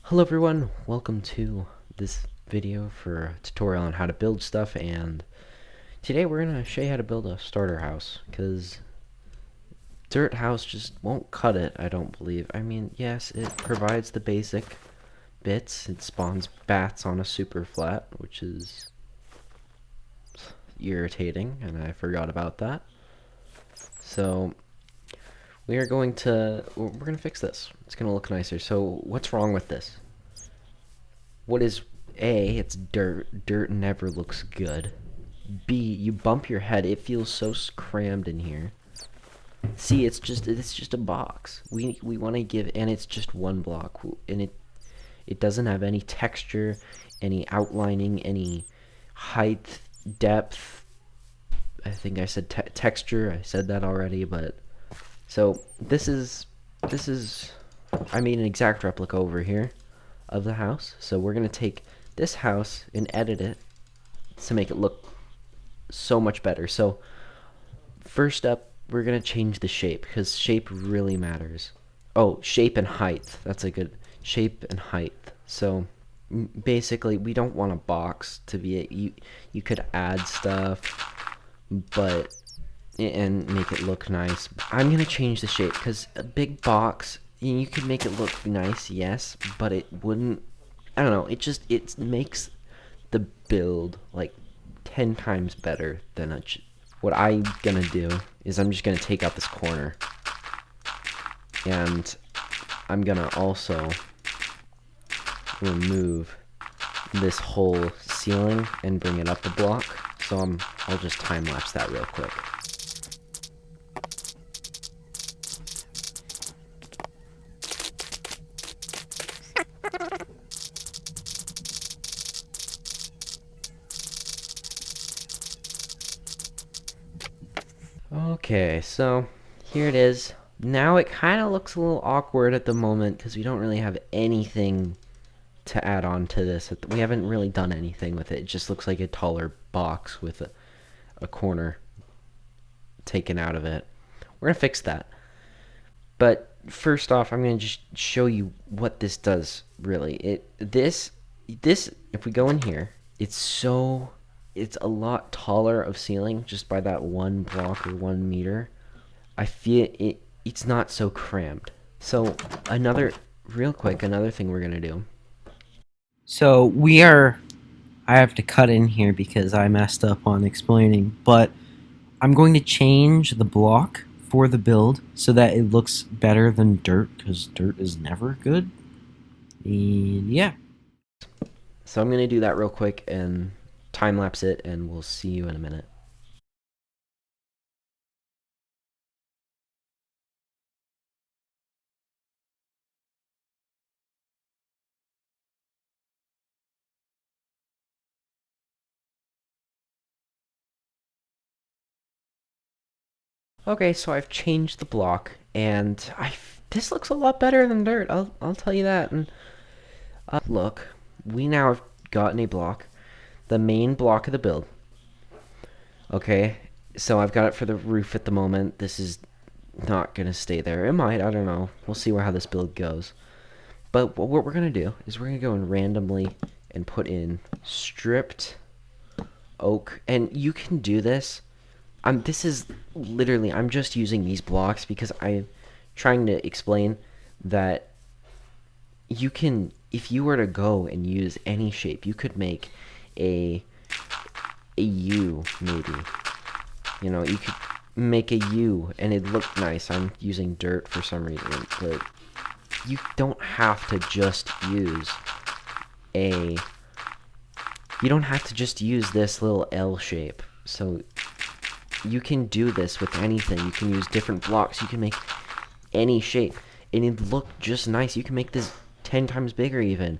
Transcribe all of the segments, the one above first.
Hello everyone, welcome to this video for a tutorial on how to build stuff, and today we're going to show you how to build a starter house, because dirt house just won't cut it, I don't believe. I mean, yes, it provides the basic bits. It spawns bats on a super flat, which is irritating, and I forgot about that. So we're going to fix this. It's going to look nicer. So what's wrong with this? What is A, it's dirt. Dirt never looks good. B, you bump your head, it feels so crammed in here. C, it's just a box. We want to give, and it's just one block, and it doesn't have any texture, any outlining, any height, depth. I think I said texture. I said that already, but so this is I made an exact replica over here of the house. So we're gonna take this house and edit it to make it look so much better. So first up, we're gonna change the shape, because shape really matters. Oh, shape and height. That's a good shape and height. So basically, we don't want a box to be it. You could add stuff, but and make it look nice. I'm gonna change the shape, because a big box, you could make it look nice, yes, but it wouldn't. I don't know. It makes the build like 10 times better than what I'm gonna do is I'm just gonna take out this corner, and I'm gonna also remove this whole ceiling and bring it up a block. So I'll just time lapse that real quick. Okay, so here it is. Now it kind of looks a little awkward at the moment because we don't really have anything to add on to this. We haven't really done anything with it. It just looks like a taller box with a corner taken out of it. We're going to fix that. But first off, I'm going to just show you what this does, really. This, if we go in here, it's a lot taller of ceiling just by that one block or 1 meter. I feel it's not so crammed. So real quick, another thing we're going to do. So I have to cut in here because I messed up on explaining, but I'm going to change the block for the build so that it looks better than dirt, because dirt is never good. And yeah. So I'm going to do that real quick and time lapse it, and we'll see you in a minute. Okay, so I've changed the block, and this looks a lot better than dirt. I'll tell you that. And look, we now have gotten a block, the main block of the build. Okay, so I've got it for the roof at the moment. This is not gonna stay there. It might. I don't know. We'll see how this build goes. But what we're gonna do is we're gonna go and randomly and put in stripped oak, and you can do this. This is literally, I'm just using these blocks because I'm trying to explain that you can, if you were to go and use any shape, you could make a U, maybe. You know, you could make a U and it'd look nice. I'm using dirt for some reason, but you don't have to just use a, you don't have to just use this little L shape. So you can do this with anything. You can use different blocks. You can make any shape, and it look just nice. You can make this 10 times bigger even.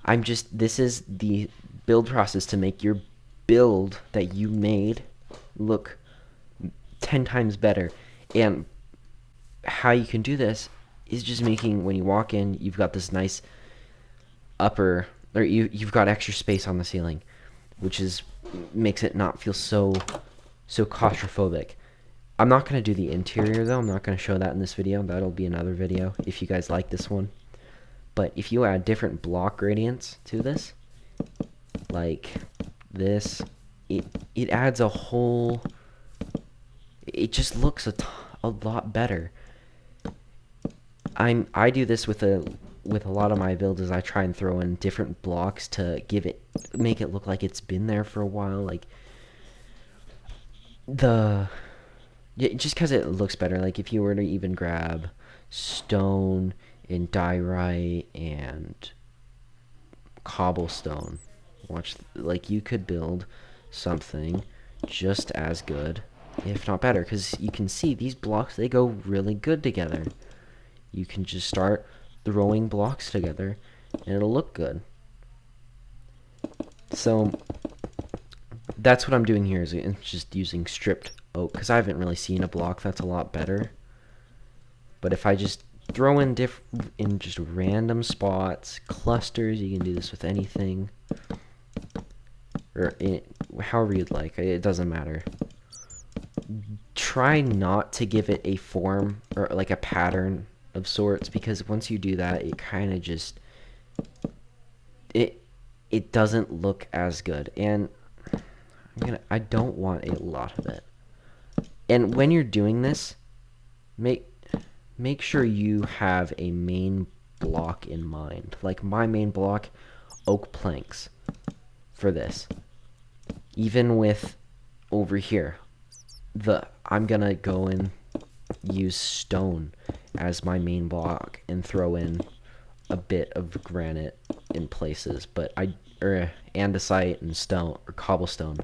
This is the build process to make your build that you made look 10 times better. And how you can do this is just making, when you walk in, you've got this nice upper, or you've got extra space on the ceiling, which makes it not feel so claustrophobic. I'm not going to do the interior though. I'm not going to show that in this video. That'll be another video if you guys like this one. But if you add different block gradients to this, like this, it adds a whole, it just looks a lot better. I do this with a lot of my builds, is I try and throw in different blocks to make it look like it's been there for a while, like yeah, just because it looks better. Like if you were to even grab stone and diorite and cobblestone, like you could build something just as good, if not better, because you can see these blocks, they go really good together. You can just start throwing blocks together and it'll look good. So that's what I'm doing here, is just using stripped oak, because I haven't really seen a block that's a lot better. But if I just throw in just random spots, clusters, you can do this with anything, or however you'd like. It doesn't matter. Try not to give it a form or like a pattern of sorts, because once you do that, it kind of just it doesn't look as good, and I don't want a lot of it. And when you're doing this, make sure you have a main block in mind. Like my main block, oak planks for this. Even with over here, I'm gonna go and use stone as my main block and throw in a bit of granite in places, but andesite and stone or cobblestone.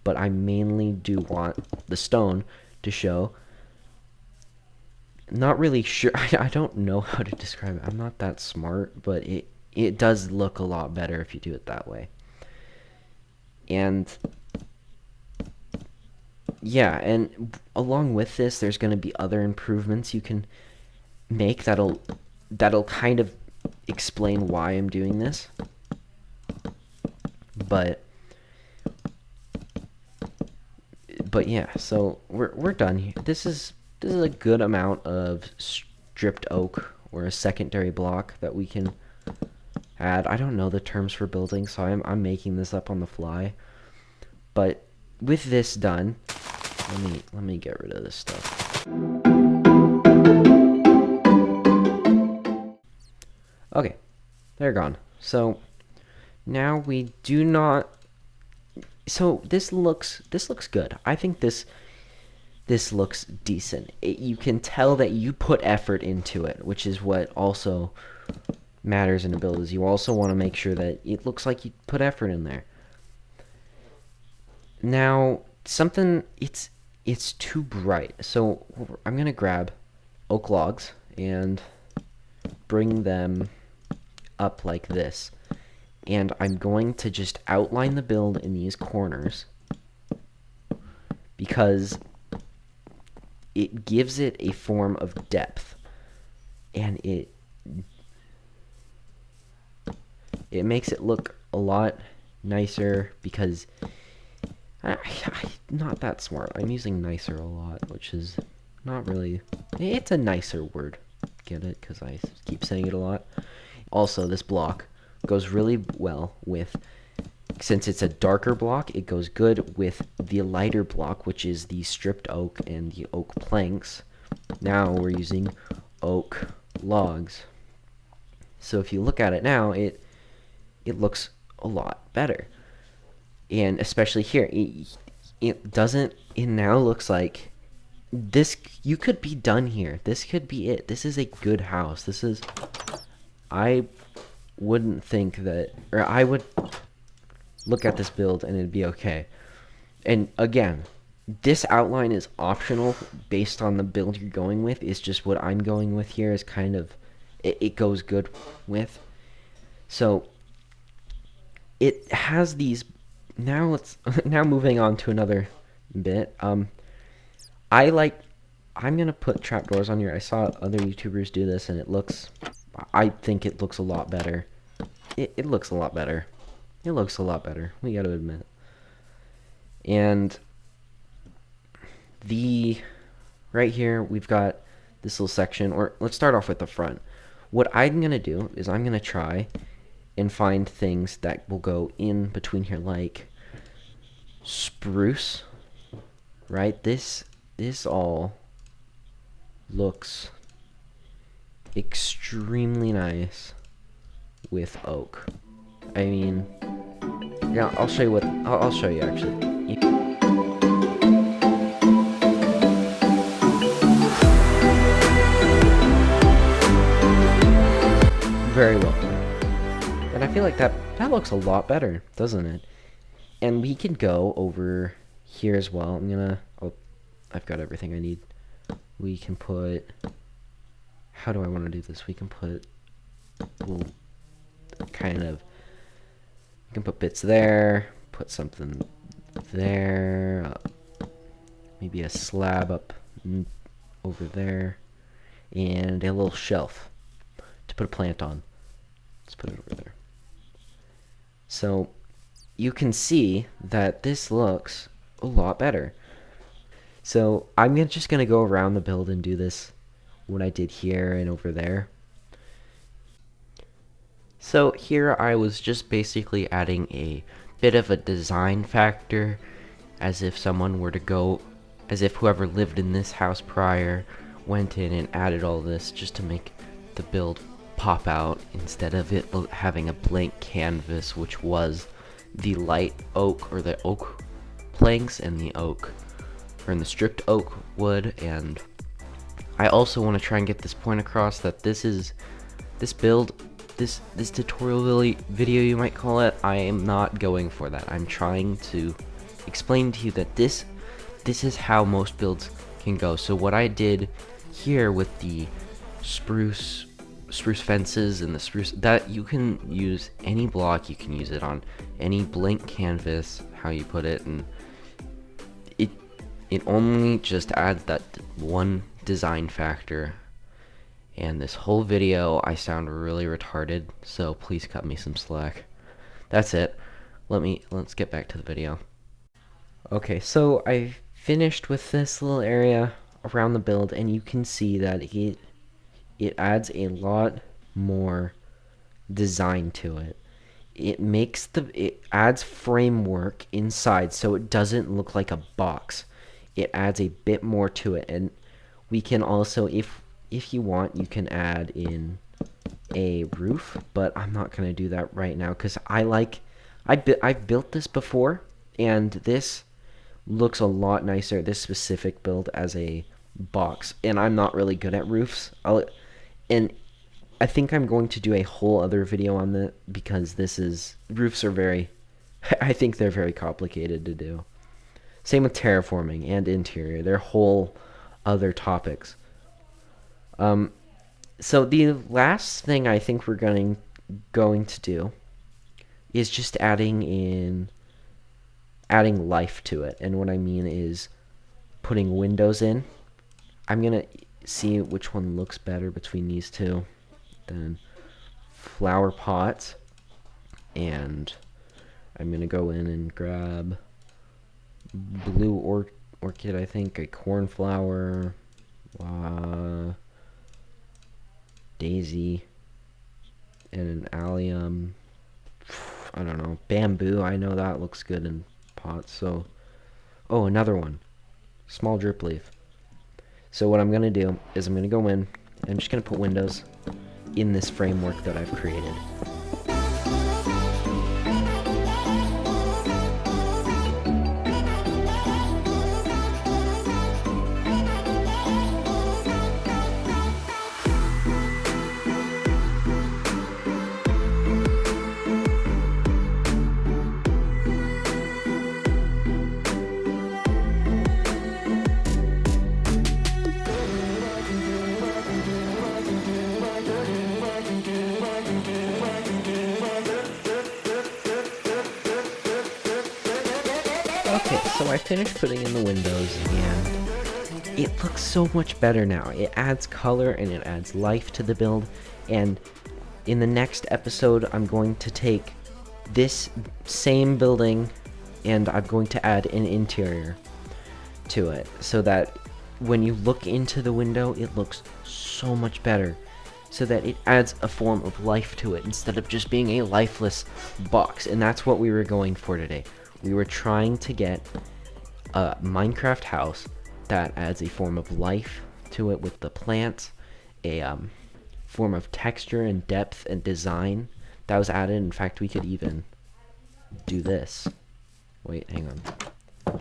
But I mainly do want the stone to show. Not really sure. I don't know how to describe it. I'm not that smart, but it does look a lot better if you do it that way. And yeah, and along with this, there's going to be other improvements you can make that'll kind of explain why I'm doing this. But yeah, so we're done here. This is a good amount of stripped oak, or a secondary block, that we can add. I don't know the terms for building, so I'm making this up on the fly. But with this done, let me get rid of this stuff. Okay, they're gone. So now we do not. So this looks good. I think this looks decent. You can tell that you put effort into it, which is what also matters in a build. Is you also want to make sure that it looks like you put effort in there. Now, it's too bright, so I'm gonna grab oak logs and bring them up like this, and I'm going to just outline the build in these corners, because it gives it a form of depth, and it makes it look a lot nicer, because I'm not that smart. I'm using nicer a lot, which is not really. It's a nicer word. Get it? Because I keep saying it a lot. Also, this block goes really well with, since it's a darker block, it goes good with the lighter block, which is the stripped oak and the oak planks. Now we're using oak logs. So if you look at it now, it looks a lot better. And especially here, it now looks like this. You could be done here. This could be it. This is a good house. I wouldn't think that, or I would look at this build and it'd be okay. And again, this outline is optional based on the build you're going with. It's just what I'm going with here is kind of, it goes good with. So it has these. Now moving on to another bit. I'm gonna put trapdoors on here. I saw other YouTubers do this, and I think it looks a lot better. It looks a lot better. It looks a lot better. We gotta admit. And right here we've got this little section, or let's start off with the front. What I'm gonna do is I'm gonna try and find things that will go in between here, like spruce, right? This all looks extremely nice with oak. I mean, yeah, I'll show you what I'll show you actually. Very well done. And I feel like that looks a lot better, doesn't it? And we can go over here as well. I've got everything I need. We can put, how do I want to do this? We can put little kind of, we can put bits there, put something there, maybe a slab up over there, and a little shelf to put a plant on. Let's put it over there. So you can see that this looks a lot better. So I'm just going to go around the build and do this, what I did here and over there. So here I was just basically adding a bit of a design factor, as if someone were to go, as if whoever lived in this house prior went in and added all this just to make the build pop out, instead of it having a blank canvas, which was the light oak, or the oak planks, and the oak, or in the stripped oak wood. And I also want to try and get this point across that this build, this tutorial video, you might call it, I am not going for that. I'm trying to explain to you that this is how most builds can go. So what I did here with the spruce fences and the spruce, that you can use any block, you can use it on any blank canvas, how you put it, and it only just adds that one design factor. And this whole video I sound really retarded, so please cut me some slack. That's it. Let's get back to the video. Okay, so I finished with this little area around the build, and you can see that it adds a lot more design to it. It adds framework inside, so it doesn't look like a box. It adds a bit more to it, and we can also, if you want, you can add in a roof, but I'm not gonna do that right now because I've built this before, and this looks a lot nicer, this specific build, as a box, and I'm not really good at roofs. And I think I'm going to do a whole other video on that, because roofs are very, I think they're very complicated to do. Same with terraforming and interior. They're whole other topics. So the last thing I think we're going to do is just adding life to it. And what I mean is putting windows in. I'm going to see which one looks better between these two. Then flower pots. And I'm going to go in and grab blue orchid, I think, a cornflower, daisy, and an allium. I don't know, bamboo. I know that looks good in pots. So, oh, another one, small drip leaf. So what I'm gonna do is I'm gonna go in and I'm just gonna put windows in this framework that I've created. Okay, so I finished putting in the windows, and it looks so much better now. It adds color and it adds life to the build, and in the next episode I'm going to take this same building and I'm going to add an interior to it, so that when you look into the window, it looks so much better. so that it adds a form of life to it instead of just being a lifeless box. And that's what we were going for today. We were trying to get a Minecraft house that adds a form of life to it with the plants, a form of texture and depth and design that was added. In fact, we could even do this. Wait, hang on.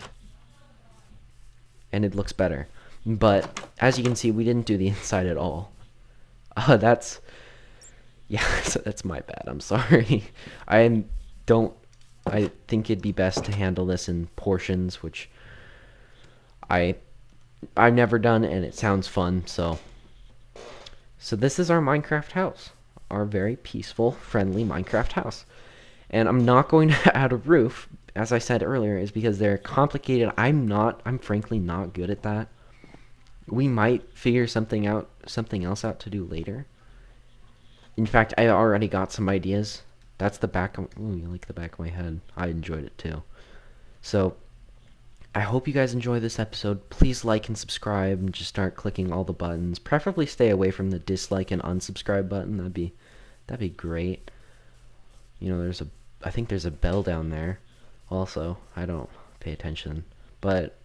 And it looks better. But as you can see, we didn't do the inside at all. That's so that's my bad. I'm sorry. I think it'd be best to handle this in portions, which I've never done, and it sounds fun. So this is our Minecraft house, our very peaceful, friendly Minecraft house. And I'm not going to add a roof, as I said earlier, is because they're complicated. I'm frankly not good at that. We might figure something else out to do later. In fact, I already got some ideas. That's the back of, ooh, you like the back of my head. I enjoyed it too. So, I hope you guys enjoy this episode. Please like and subscribe and just start clicking all the buttons. Preferably stay away from the dislike and unsubscribe button. That'd be great. You know, I think there's a bell down there. Also, I don't pay attention. But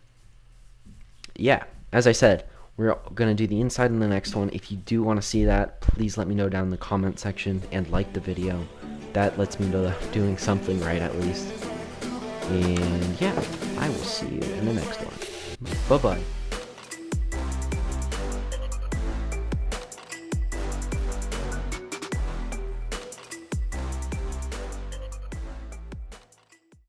yeah, as I said, we're going to do the inside in the next one. If you do want to see that, please let me know down in the comment section and like the video. That lets me know that I'm doing something right at least. And yeah, I will see you in the next one. Bye-bye.